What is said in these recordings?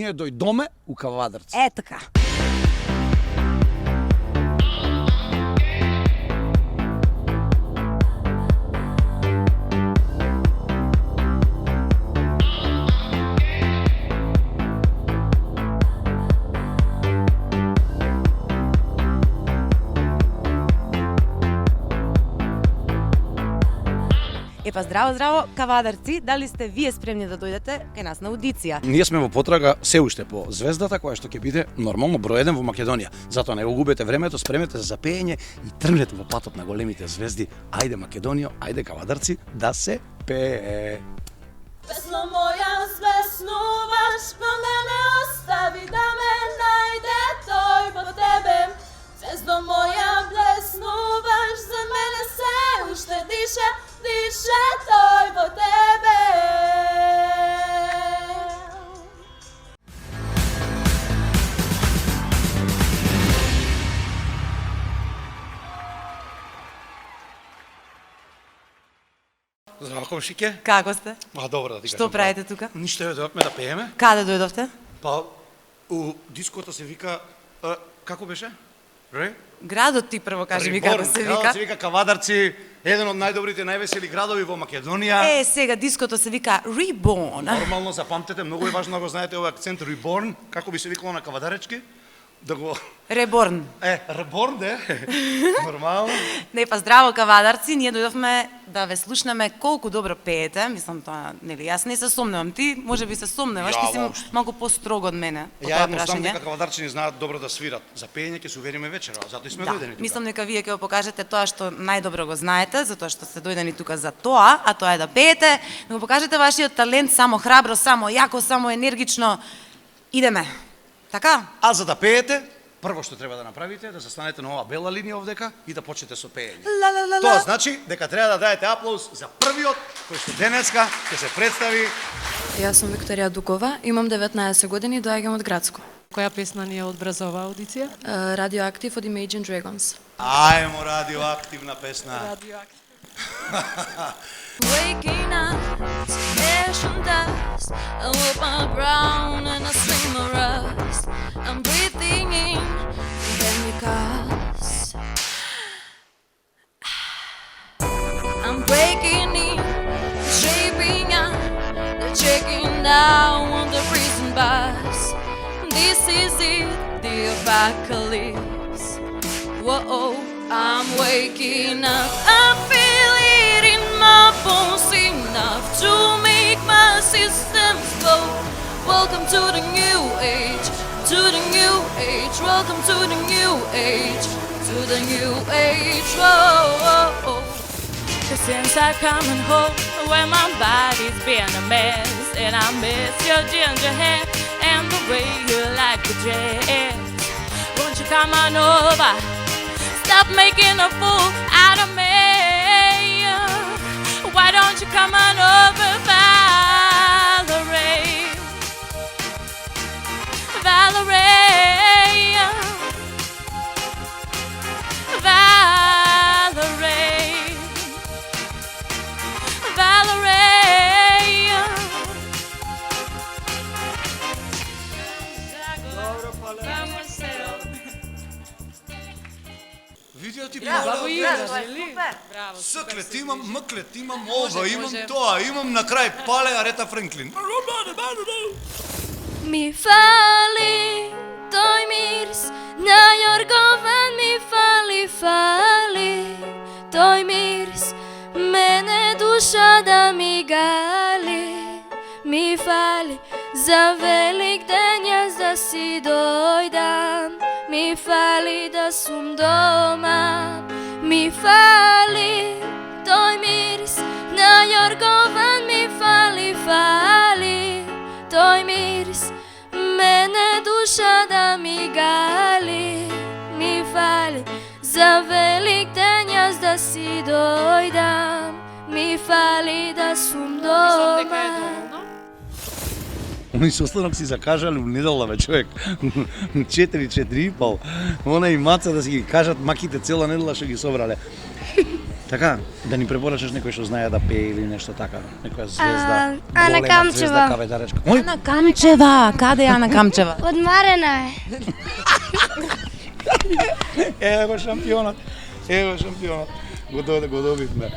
ние дојдоме у Кавадарци. Е, така. Епа, здраво, здраво, Кавадарци, дали сте вие спремни да дојдете кај нас на аудиција? Ние сме во потрага се уште по звездата која што ќе биде нормално број 1 во Македонија. Затоа не го губете времето, спремете се за пеење и тргнете во патот на големите звезди. Ајде Македонија, ајде Кавадарци, да се пее. Песно моја звеснуваш, но ме не остави да ме најде тој во тебе. Звездо моја блеснуваш, за мене се уште дише, дише тој во тебе. Здраво, комшике. Како сте? Добро да ти Што правите тука? Ништо, дојдовме да пееме. Каде дојдовте? Па, у диското се вика, како беше? Градот ти прво кажи ми како се Градот вика. се вика Кавадарци, еден од најдобрите, највесели градови во Македонија. Е, сега диското се вика Reborn. Нормално запамтете, многу е важно да го знаете овој акцент Reborn, како би се викало на кавадаречки. Да го Reborn. Reborn, де. Нормално. Не, па здраво Кавадарци, ние дојдовме да ве слушнеме колку добро пеете, мислам тоа, нели, јас не се сомневам, ти можеби се сомневаш, Ја, ти си воопшто. малку построг од мене по Ја тоа едноставно прашање. дека кавадарчини знаат добро да свират. За пеење ќе се увериме вечера, затоа и сме дојдени тука. Мислам дека вие ќе го покажете тоа што најдобро го знаете, затоа што сте дојдени тука за тоа, а тоа е да пеете, да го покажете вашиот талент само храбро, само јако, само енергично. Идеме. Така? А за да пеете, прво што треба да направите е да застанете на оваа бела линија овдека и да почнете со пеење. Ла ла ла Тоа ла. значи дека треба да дадете аплауз за првиот кој што денеска ќе се представи. Јас сум Викторија Дукова, имам 19 години, доаѓам од Градско. Која песна ни ја одбразова аудиција? Radioactive од Imagine Dragons. Ајмо радиоактивна песна. Waking up to ash and dust, I walk my brown and I swing my rust. I'm breathing in chemicals. I'm breaking in, shaping up, they're checking down on the prison bus. This is it, the apocalypse. Whoa, I'm waking up, I feel it in my bones enough to make my systems go. Welcome to the new age, to the new age. Welcome to the new age, to the new age. Whoa. Cause since I've come home, where my body's been a mess, and I miss your ginger hair and the way you like the dress. Won't you come on over? Stop making a fool out of me. Why don't you come on over, Valerie? Valerie. Valerie. Valerie. Видео ти Браво, Ира, Супер. Браво. Съклет имам, мъклет имам, ова имам, тоа имам, на крај пале Арета Френклин. Mi fali toj miris na jorgovan mi fali toj miris mene duša da mi gali mi fali za velik den jaz da si dojdam mi fali da sum doma mi fali toj miris na jorgovan mi fali toj miris mene duša da mi gali mi fali za velik den jaz da si dojdam mi fali da sum Мислам дека е doma доволно. Они состанок си закажале у недела, бе, човек. 4-4,5. Она и маца да си ги кажат маките цела недела што ги собрале. Така, да ни препорачаш некој што знае да пее или нешто така, некоја звезда, Ана голема Камчева. звезда каведаречка. Ој, Ана Камчева, каде е Ана Камчева? Одмарена е. ево шампионот. Ево шампионот. Го добивме.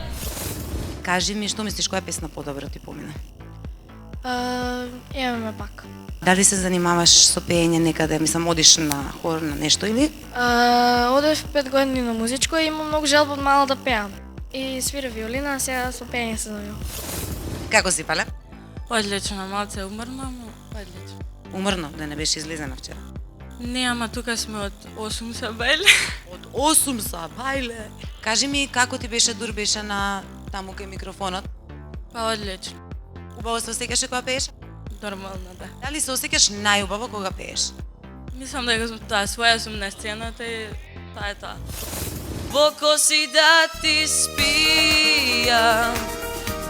Кажи ми, што мислиш, која песна подобро ти помина? Имаме пак. Дали се занимаваш со пеење некаде, мислам, одиш на хор, на нешто или? Одев 5 години на музичко и имам многу желба од мала да пеам. И свира виолина, а сега со пење се завил. Како си, Пале? Одлично, малце умрна, но одлично. Умрно, да не беше излезена вчера. Не, ама тука сме од 8 са бајле. Од 8 са, бајле. Кажи ми, како ти беше дур беше на таму кај микрофонот? Па одлично. Убаво се осеќаше кога пееш? Нормално, да. Дали се осеќаш најубаво кога пееш? Мислам дека сум своја сум на сцената и таа е таа. Во коси да ти спијам,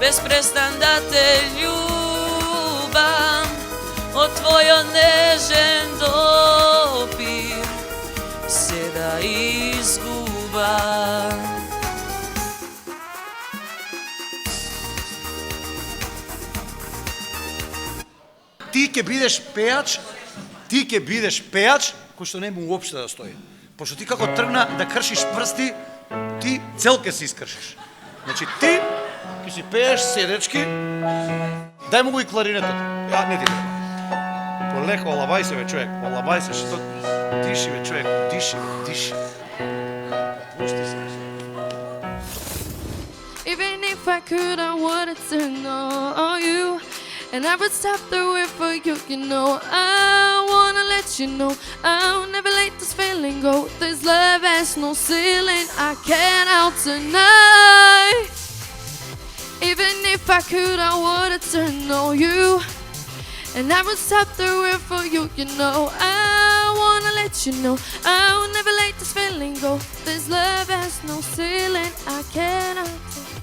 без престан да те љубам, од твојот нежен допир се да изгубам. Ти ќе бидеш пеач, кој што нема уопште да стои. Пошто ти како тргна да кршиш прсти, ти цел ќе се искршиш. Значи ти ќе си пееш седечки, дај му го и кларинетот. Ја не ти треба. Полека, олабај се бе човек, олабај се, што диши бе човек, диши. Пушти се. Even if I could, I wanted to know you. And I would stop the way for you, you know. I wanna let you know I'll never let this feeling go. This love has no ceiling, I can't out tonight. Even if I could, I wanted to know you. And I would stop the way for you, you know. I wanna let you know I'll never let this feeling go. This love has no ceiling, I can't out tonight.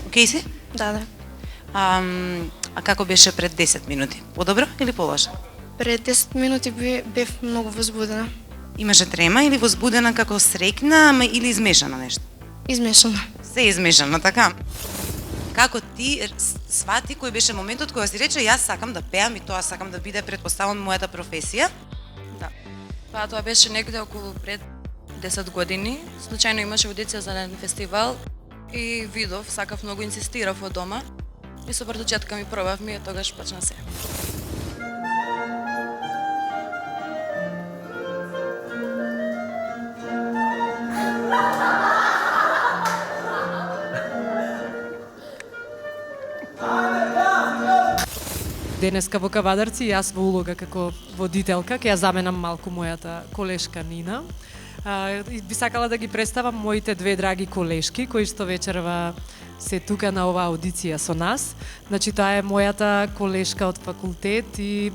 Океј си? Да. А како беше пред 10 минути? Подобро или полошо? Пред 10 минути бев многу возбудена. Имаше трема или возбудена како среќна, ама или измешано нешто? Измешана. Се измешано, така? Како ти свати кој беше моментот кога си рече јас сакам да пеам и тоа сакам да биде претпоставам мојата професија? Да. Па тоа беше некаде околу пред 10 години. Случајно имаше аудиција за еден фестивал и видов, сакав многу, инсистирав од дома. И со бардучетка ми пробав ми, тогаш почна се. Денеска во Кавадарци јас во улога како водителка ќе ја заменам малку мојата колешка Нина. Би сакала да ги представам моите две драги колешки кои што вечерва се тука на оваа аудиција со нас. Значи таа е мојата колешка од факултет и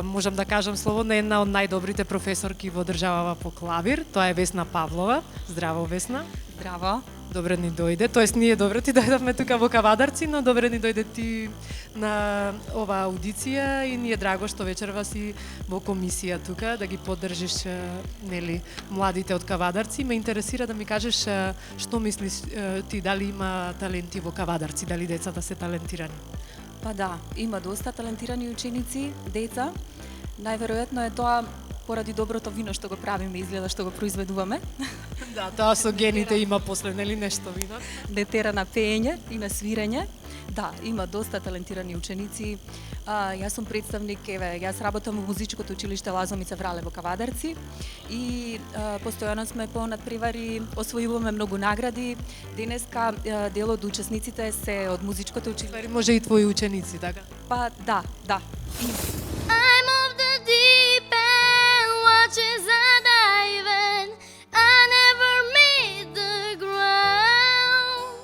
можам да кажам слободно една од најдобрите професорки во државава по клавир. Тоа е Весна Павлова. Здраво, Весна. Здраво. Добре ни дојде, тоест ние добре ти дојдовме тука во Кавадарци, но добре ни дојде ти на оваа аудиција и ни е драго што вечерва си во комисија тука да ги поддржиш нели младите од Кавадарци. Ме интересира да ми кажеш што мислиш ти, дали има таленти во Кавадарци, дали децата се талентирани? Па да, има доста талентирани ученици, деца. Најверојатно е тоа поради доброто вино што го правиме, изгледа што го произведуваме. Да, тоа со гените има после, нели, нешто вино? Не тера на пеење и на свирење. Да, има доста талентирани ученици. Јас сум представник, јас работам во музичкото училиште Лазомица Врале во Кавадарци и постојано сме понадпревари, освојуваме многу награди. Денеска дел од учесниците се од музичкото училиште. Може и твои ученици, така? Па да. I'm of the deep end, watches are diving. I never meet the ground.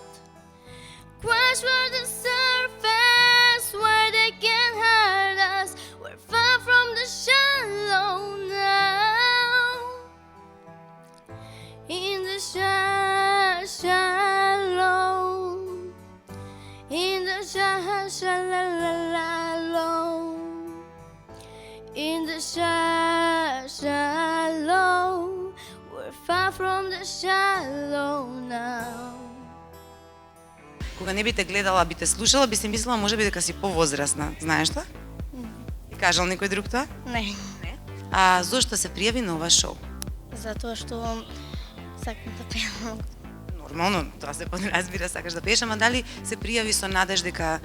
Crash for the surface where they can hurt us. We're far from the shallow now. In the shallow. In the shallow. In the shallow, we're far from the shallow now. кога не би те гледала, би те слушала, би се мислила можеби дека си повозрасна. Знаеш тоа? И кажал некој друг тоа? Не. А зошто се пријави на ова шоу? Затоа што сакам да пеам. Нормално, тоа се подразбира, сакаш да пееш, ама дали се пријави со надеж дека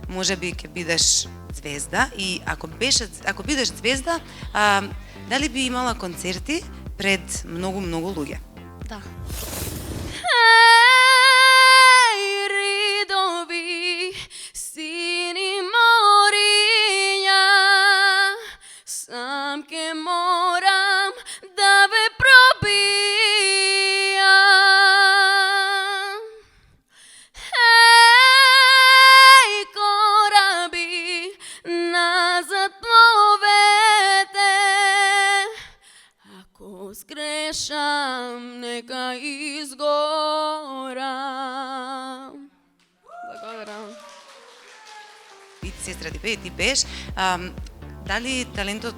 можеби ќе бидеш звезда и ако бидеш звезда, дали би имала концерти пред многу луѓе? Да. Hej, ridovi, sini morinja, sam ke moram da ve probijam. Hej, korabi, nazad plovete, ako zgrešam, neka izgoram. Благодарам. И сестра ти пееш, дали талентот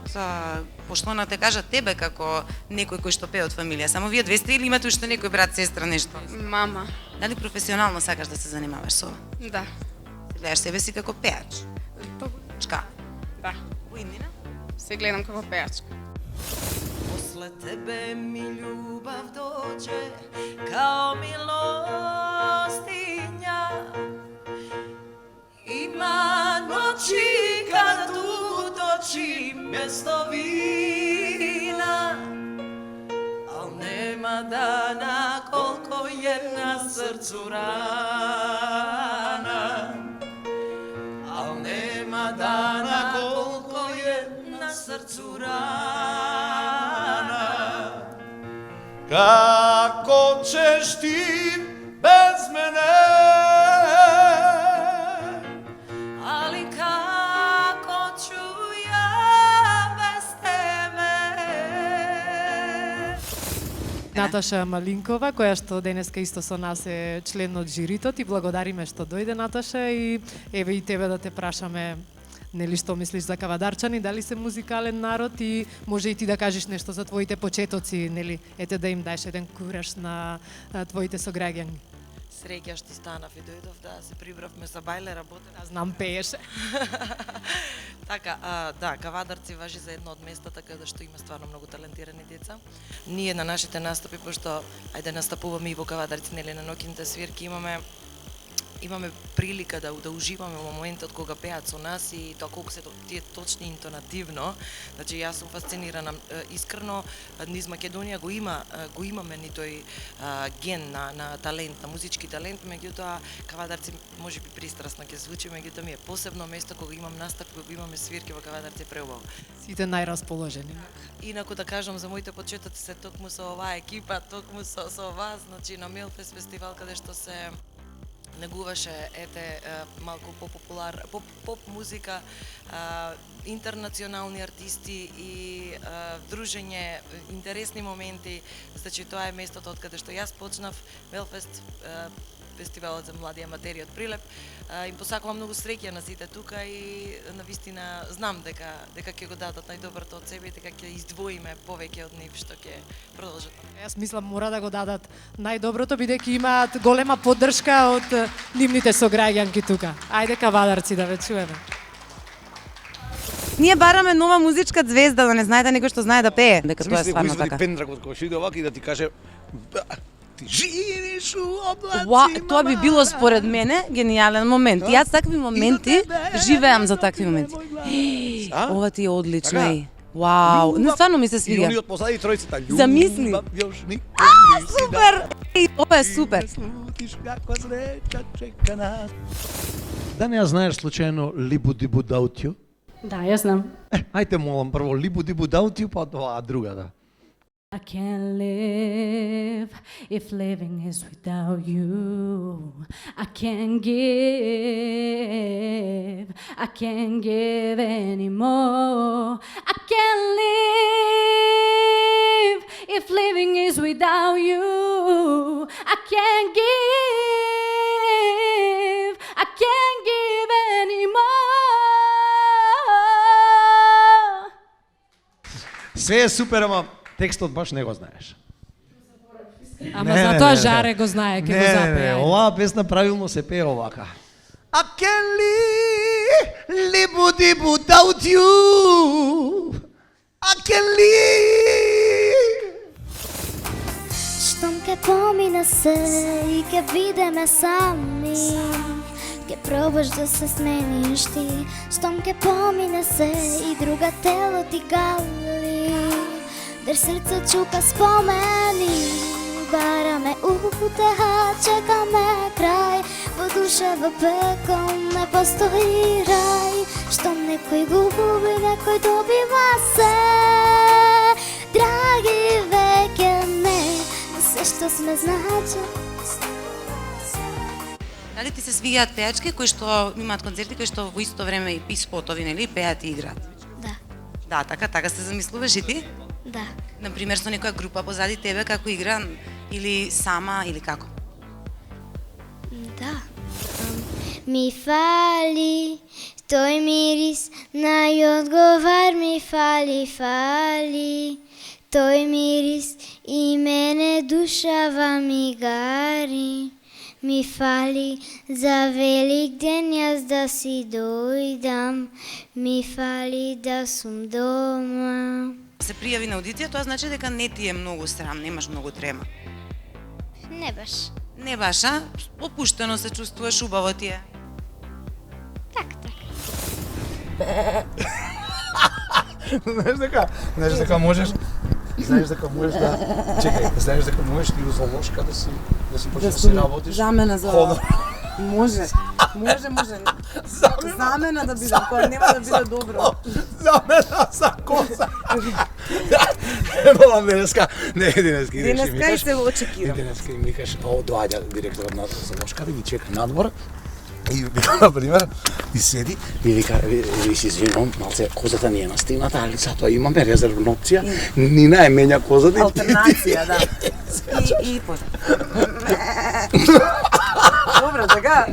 пошто на те кажа тебе како некој кој што пее од фамилија, само вие две сте или имате уште некој брат, сестра, нешто? Мама. Дали професионално сакаш да се занимаваш со ова? Да. Се гледаш себе си како пеач? Чка? Да. Војнина? Се гледам како пеачка. Posle tebe mi ljubav dođe kao milostinja. Ima noći kad utočim bez vina, al nema dana koliko je na srcu rana. Al nema dana koliko je na srcu rana. Kako ćeš ti bez mene? Ali kako ću ja bez tebe? Наташа Малинкова, која што денеска исто со нас е член од жирито. Ти благодариме што дојде, Наташа, и еве и тебе да те прашаме, нели, што мислиш за кавадарчани, дали се музикален народ и може и ти да кажеш нешто за твоите почетоци, нели, ете да им даеш еден кураж на твоите сограѓани. Среќа што станав и дојдов да се прибравме за бајле, работе. Да, знам, пееше. Така, да, Кавадарци важи за едно од местата каде што има стварно многу талентирани деца. Ние на нашите настапи, пошто ајде настапуваме и во Кавадарци, нели, на ноќните свирки, имаме прилика да уживаме во моментот кога пеат со нас и тоа колку се тие точни интонативно. Значи јас сум фасцинирана искрено, низ Македонија го имаме ни тој ген на талент, на музички талент, меѓутоа Кавадарци можеби пристрасно ќе звучи, меѓутоа ми е посебно место кога имам настап, кога имаме свирки во Кавадарци преубаво. Сите најрасположени. Инаку да кажам за моите почетоци се токму со оваа екипа, токму со вас, значи на Мелфест фестивал каде што се негуваше малку поп музика, интернационални артисти и дружење, интересни моменти. Значи тоа е местото од каде што јас почнав Мелфест, фестивалот за млади аматери од Прилеп. Им посакувам многу среќа на сите тука и навистина знам дека ќе го дадат најдоброто од себе и дека ќе издвоиме повеќе од нив што ќе продолжат. Јас мислам мора да го дадат најдоброто, бидејќи имаат голема поддршка од нивните сограѓанки тука. Ајде, Кавадарци, да ве чуеме. Ние бараме нова музичка звезда, да не знаете некој што знае да пее, дека тоа е стварно така. Пендрак од кој овака и да ти каже ти живиш у облаци. Тоа би било според мене гениален момент. Јас такви моменти живеам за такви моменти. Ова ти е одлично. Вау, не стварно ми се свига. И они од позади тројцата. Замисли. Супер! Ова е супер. Да не ја знаеш случајно Либу Дибу Даутју? Да, ја знам. Ајте молам прво Либу Дибу Даутју, па тоа друга, да. I can't live if living is without you. I can't give anymore. I can't live if living is without you. I can't give anymore. Се е супер, ама текстот баш не го знаеш. Ама затоа Жаре го знае, ќе го запее. Оваа песна правилно се пее овака. I can't live without you. I can't live. Штом ке помине се и ке видиме сами, ке пробаш да се смениш ти. Штом ке помине се и друга тело ти гали, дер срце чука спомени. Бараме утеха, чекаме крај, во душа во пекол не постои рај. Штом некој губи, некој добива се. Драги, веќе не, се што сме значи. Дали ти се свиѓаат пеачки кои што имаат концерти кои што во исто време и спотови, нели, пеат и играат? Да. Да, така се замислуваш и ти? Да. Например, со некоја група позади тебе како игра или сама или како? Да. Ми фали тој мирис, најодговар ми фали. Тој мирис и мене душава ми гари. Ми фали за Велик ден јас да си дојдам. Ми фали да сум дома. Се пријави на аудиција, тоа значи дека не ти е многу срам, немаш многу трема. Не баш. Не баш, а? Опуштено се чувствуваш, убаво ти е. Так. Знаеш дека можеш да... Чекај, знаеш дека можеш ти за лошка да си почнеш да си работиш? Замена за... Може. Замена да биде, кога нема да биде добро. Замена за коса. Емала денеска, Денеска и се очекирам. Денеска им викаш, доаѓа директорот на Залошка да ги чека надвор. И, например, и седи, и вика, си извинувам, малце, козата не е настигната, али затоа имаме резервна опција, Нина е менја козата. Алтернација, да. И поза. Добро, така?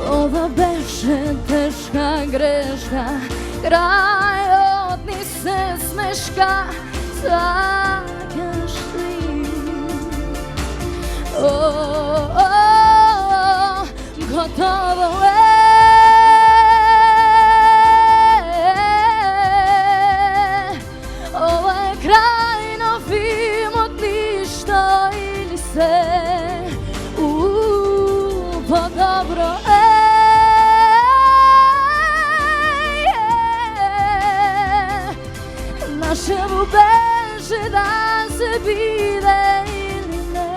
Ова беше тешка грешка, крајот ни се смешка, сакаш ли? Готово е. Ова е крај на филмот, ништо или се. По-добро е. Нашето беше да се биде или не.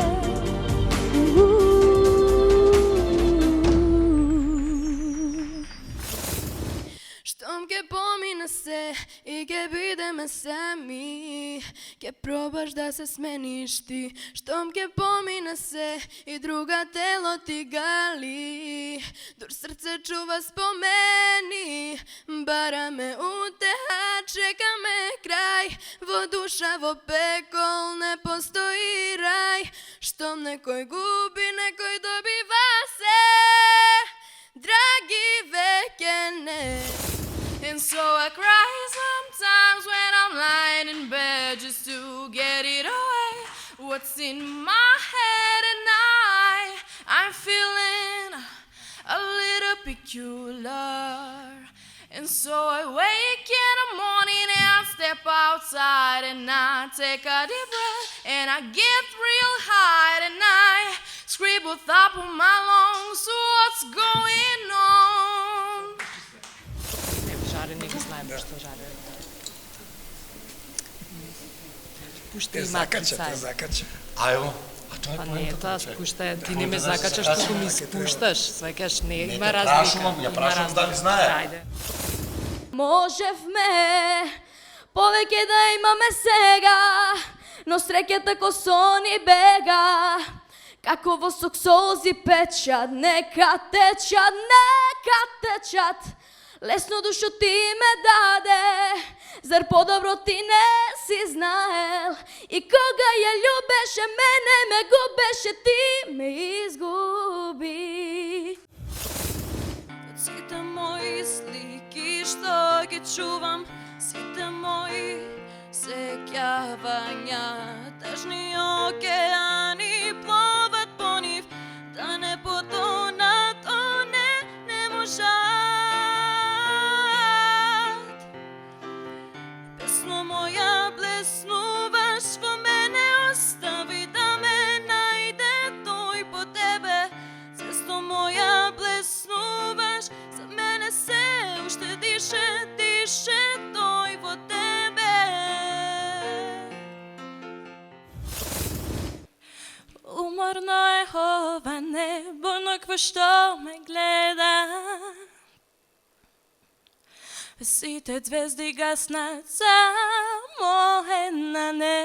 Штом ке помине се и ке бидеме сами, ке пробаш да се смениш ти. Штом ке помине се и друга тело ти гали, дур срце чува спомени. Бараме утеха, чекаме крај, во душа во пекол не постои рај. Штом некој губи, некој добива се. Драги, веќе не. And so I cry sometimes when I'm lying in bed just to get it away. What's in my head and I'm feeling a little peculiar. And so I wake in the morning and I step outside and I take a deep breath and I get real high and I scream with top of my lungs, what's going on? Жаре не го знаеме што Жаре. Пушти и закача. Ајо. Па не, тоа спушта, ти не ме закачаш, туку ми спушташ. Сваќаш, не има разлика. Ја прашувам дали знае. Ајде. Можевме повеќе да имаме сега, но среќата ко сони бега. Како во соксози печат, нека течат. Лесно душу ти ме даде, зар по-добро ти не си знаел? И кога ја љубеше мене, ме губеше, ти ме изгуби. Сите мои слики што ги чувам, сите мои сеќавања, тажни океани пловат по нив, да не потонат, о не можат. Песно моја блеснуваш, во мене остави да ме најде тој по тебе. Цесто моја блеснуваш, за мене се уште дише тој во тебе. Уморно е ова небо, ноќ што ме гледа. Сите звезди гаснат, само една не.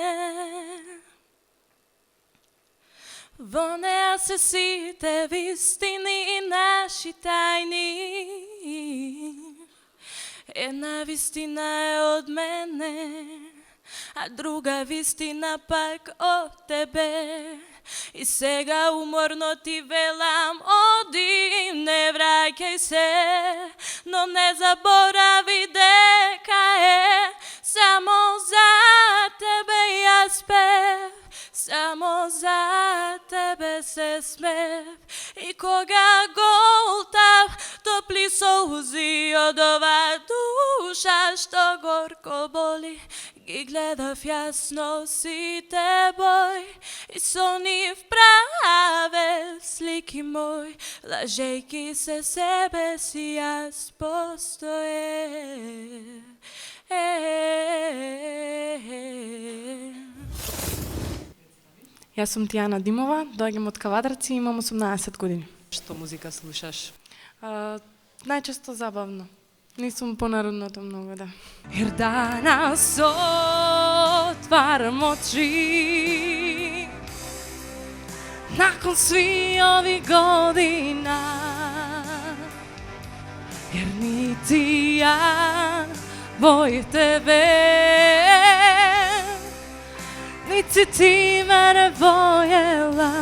Во неа се сите вистини и наши тајни. Една вистина е од мене, а друга вистина пак од тебе. И сега уморно ти велам, оди, не враќај се, но не заборави дека е само за тебе јас пев, само за тебе се смев. И кога голтав, топли солзи од ова душа што горко боли, ги гледав јасно сите бој, и со нив правев слики мој, лажејки се себе си јас постоев. Јас сум Тијана Димова, доаѓам од Кавадарци и имам 18 години. Што музика слушаш? Најчесто забавно. Не сум по народното многу, да. Jer danas otvaram oči nakon svih ovih godina, jer niti ja volim tebe, niti ti mene voljela,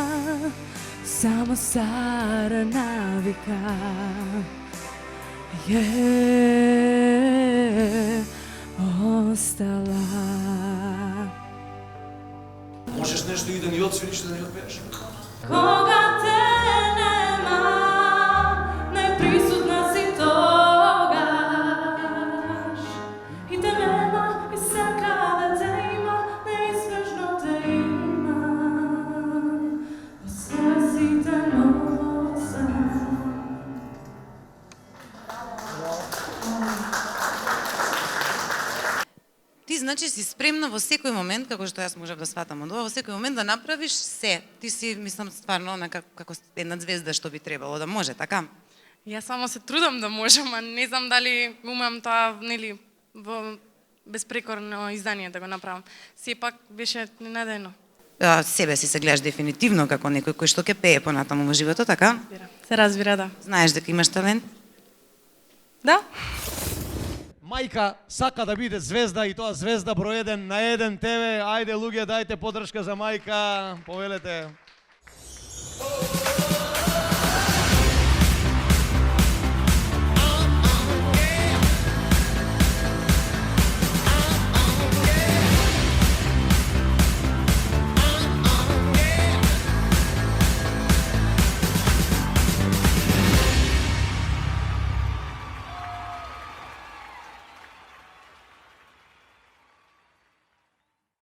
samo stara navika je ostala. Можеш нешто и да ни отсвириш, да ни отпееш? Кога те нема, најприсутна си тогаш. И те нема, и сака да те има, неизбежно те има. Во себе си те носам. Ти значи си спремна во секој момент, како што јас можев да сватам од ова, во секој момент да направиш се. Ти си, мислам, стварно како една звезда што би требало да може, така? Јас само се трудам да можам, а не знам дали умам тоа, нели, во безпрекорно издание да го направам. Сепак беше ненадејно. Себе си се гледаш дефинитивно како некој кој што ќе пее понатаму во животот, така? Се разбира, да. Знаеш дека имаш талент? Да. Мајка сака да биде звезда и тоа звезда број 1 на 1 ТВ. Ајде луѓе, дајте поддршка за мајка. Повелете.